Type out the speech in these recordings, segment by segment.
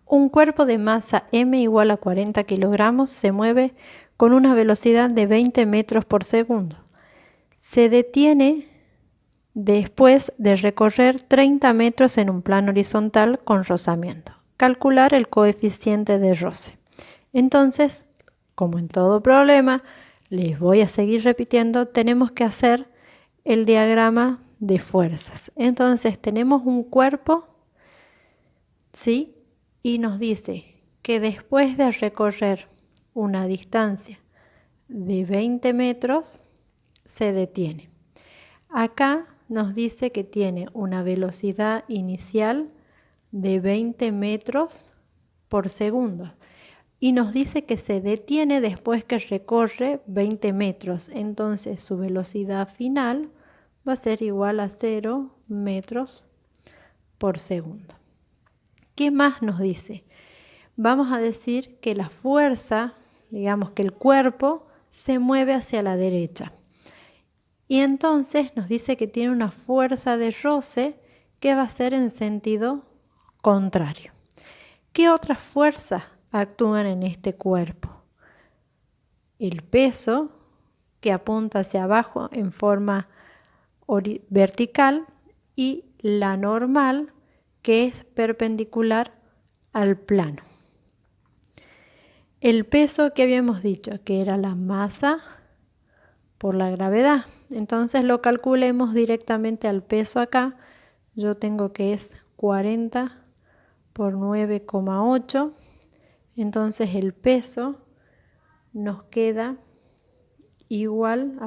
Un cuerpo de masa m igual a 40 kilogramos se mueve con una velocidad de 20 metros por segundo. Se detiene después de recorrer 30 metros en un plano horizontal con rozamiento. Calcular el coeficiente de roce. Entonces, como en todo problema, les voy a seguir repitiendo, tenemos que hacer el diagrama de fuerzas. Entonces, tenemos un cuerpo, ¿sí? Y nos dice que después de recorrer una distancia de 20 metros, se detiene. Acá nos dice que tiene una velocidad inicial de 20 metros por segundo. Y nos dice que se detiene después que recorre 20 metros. Entonces su velocidad final va a ser igual a 0 metros por segundo. ¿Qué más nos dice? Vamos a decir que la fuerza, digamos que el cuerpo, se mueve hacia la derecha. Y entonces nos dice que tiene una fuerza de roce que va a ser en sentido contrario. ¿Qué otras fuerzas actúan en este cuerpo? El peso, que apunta hacia abajo en forma vertical, y la normal, que es perpendicular al plano. El peso que habíamos dicho que era la masa por la gravedad. Entonces lo calculemos directamente al peso acá. Yo tengo que es 40 por 9,8. Entonces el peso nos queda igual,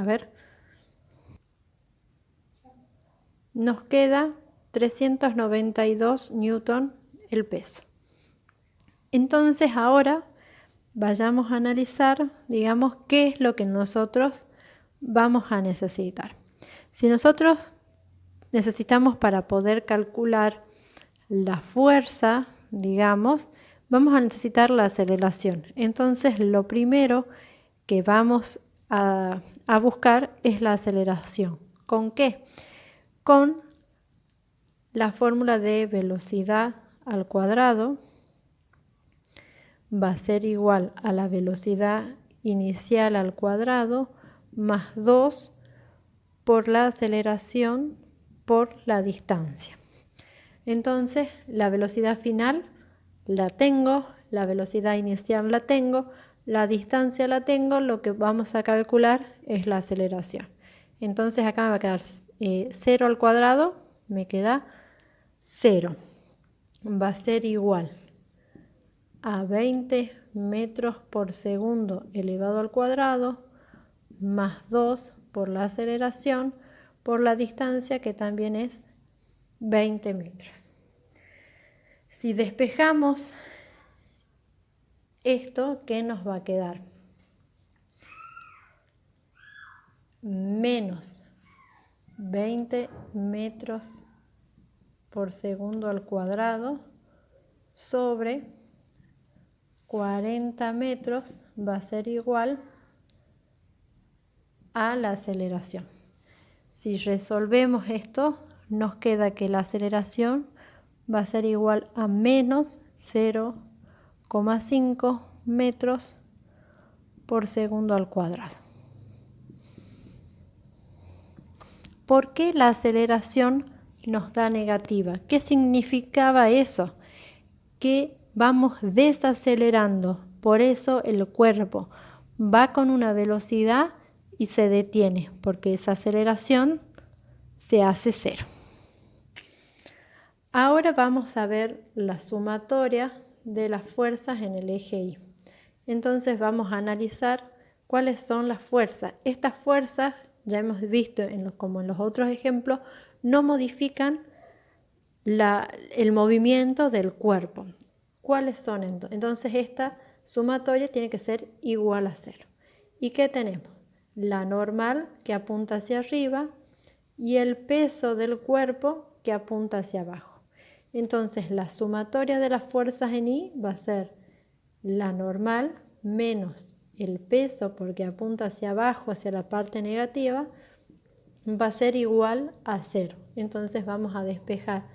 nos queda 392 newton el peso. Entonces ahora vayamos a analizar, digamos, qué es lo que nosotros vamos a necesitar. Si nosotros necesitamos para poder calcular la fuerza, digamos, vamos a necesitar la aceleración. Entonces lo primero que vamos a buscar es la aceleración. ¿Con qué? Con la fórmula de velocidad al cuadrado va a ser igual a la velocidad inicial al cuadrado más 2 por la aceleración por la distancia. Entonces, la velocidad final la tengo, la velocidad inicial la tengo, la distancia la tengo, lo que vamos a calcular es la aceleración. Entonces, acá me va a quedar 0 al cuadrado, me queda 0. Va a ser igual a 20 metros por segundo elevado al cuadrado más 2 por la aceleración por la distancia, que también es 20 metros. Si despejamos esto, ¿qué nos va a quedar? Menos 20 metros por segundo al cuadrado sobre 40 metros va a ser igual a la aceleración. Si resolvemos esto, nos queda que la aceleración va a ser igual a menos 0,5 metros por segundo al cuadrado. ¿Por qué la aceleración nos da negativa? ¿Qué significaba eso? Que vamos desacelerando, por eso el cuerpo va con una velocidad y se detiene, porque esa aceleración se hace 0. Ahora vamos a ver la sumatoria de las fuerzas en el eje Y. Entonces vamos a analizar cuáles son las fuerzas. Estas fuerzas, ya hemos visto como en los otros ejemplos, no modifican el movimiento del cuerpo. ¿Cuáles son entonces? Entonces esta sumatoria tiene que ser igual a 0. ¿Y qué tenemos? La normal, que apunta hacia arriba, y el peso del cuerpo, que apunta hacia abajo. Entonces la sumatoria de las fuerzas en Y va a ser la normal menos el peso, porque apunta hacia abajo, hacia la parte negativa, va a ser igual a 0. Entonces vamos a despejar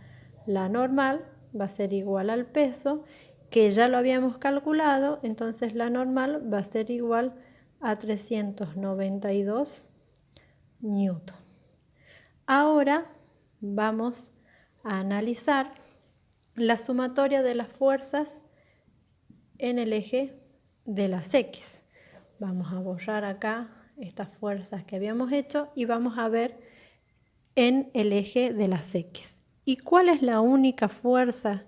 la normal, va a ser igual al peso, que ya lo habíamos calculado, entonces la normal va a ser igual a 392 newton. Ahora vamos a analizar la sumatoria de las fuerzas en el eje de las X. Vamos a borrar acá estas fuerzas que habíamos hecho y vamos a ver en el eje de las X. ¿Y cuál es la única fuerza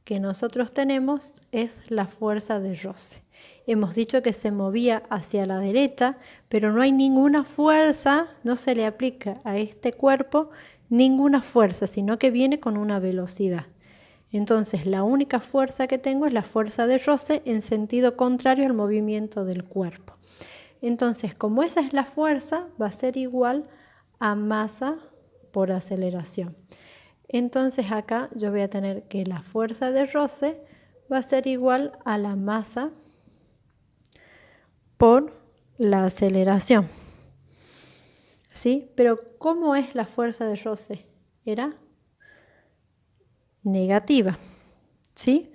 que nosotros tenemos? Es la fuerza de roce. Hemos dicho que se movía hacia la derecha, pero no hay ninguna fuerza, no se le aplica a este cuerpo ninguna fuerza, sino que viene con una velocidad. Entonces, la única fuerza que tengo es la fuerza de roce en sentido contrario al movimiento del cuerpo. Entonces, como esa es la fuerza, va a ser igual a masa por aceleración. Entonces, acá yo voy a tener que la fuerza de roce va a ser igual a la masa por la aceleración. ¿Sí? Pero, ¿cómo es la fuerza de roce? Era negativa, ¿sí?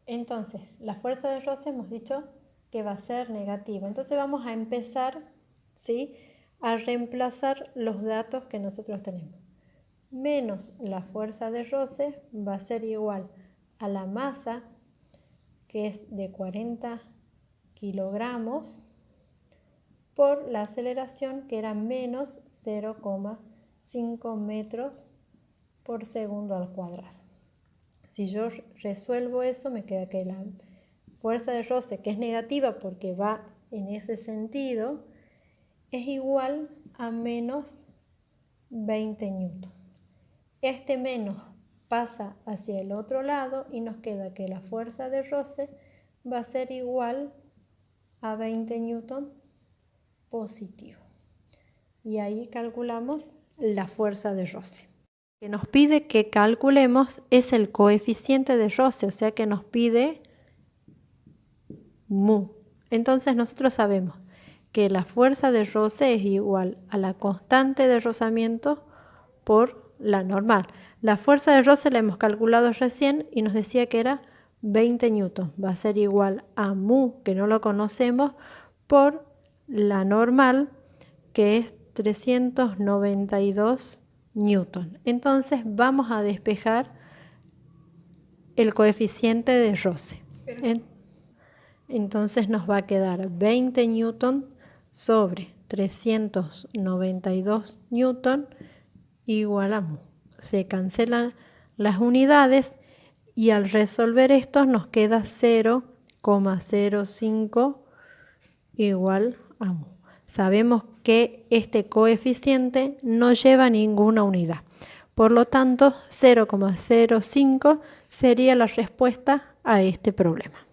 Entonces, la fuerza de roce hemos dicho que va a ser negativa. Entonces vamos a empezar, ¿sí?, a reemplazar los datos que nosotros tenemos. Menos la fuerza de roce va a ser igual a la masa, que es de 40 kilogramos, por la aceleración, que era menos 0,5 metros por segundo al cuadrado. Si yo resuelvo eso, me queda que la fuerza de roce, que es negativa porque va en ese sentido, es igual a menos 20 newton. Este menos pasa hacia el otro lado y nos queda que la fuerza de roce va a ser igual a 20 newton positivo. Y ahí calculamos la fuerza de roce. Lo que nos pide que calculemos es el coeficiente de roce, o sea que nos pide mu. Entonces nosotros sabemos que la fuerza de roce es igual a la constante de rozamiento por la normal. La fuerza de roce la hemos calculado recién y nos decía que era 20 newton. Va a ser igual a mu, que no lo conocemos, por la normal, que es 392 newton. Entonces vamos a despejar el coeficiente de roce. Entonces nos va a quedar 20 newton sobre 392 newton igual a mu. Se cancelan las unidades y al resolver esto nos queda 0,05 igual a mu. Sabemos que este coeficiente no lleva ninguna unidad. Por lo tanto, 0,05 sería la respuesta a este problema.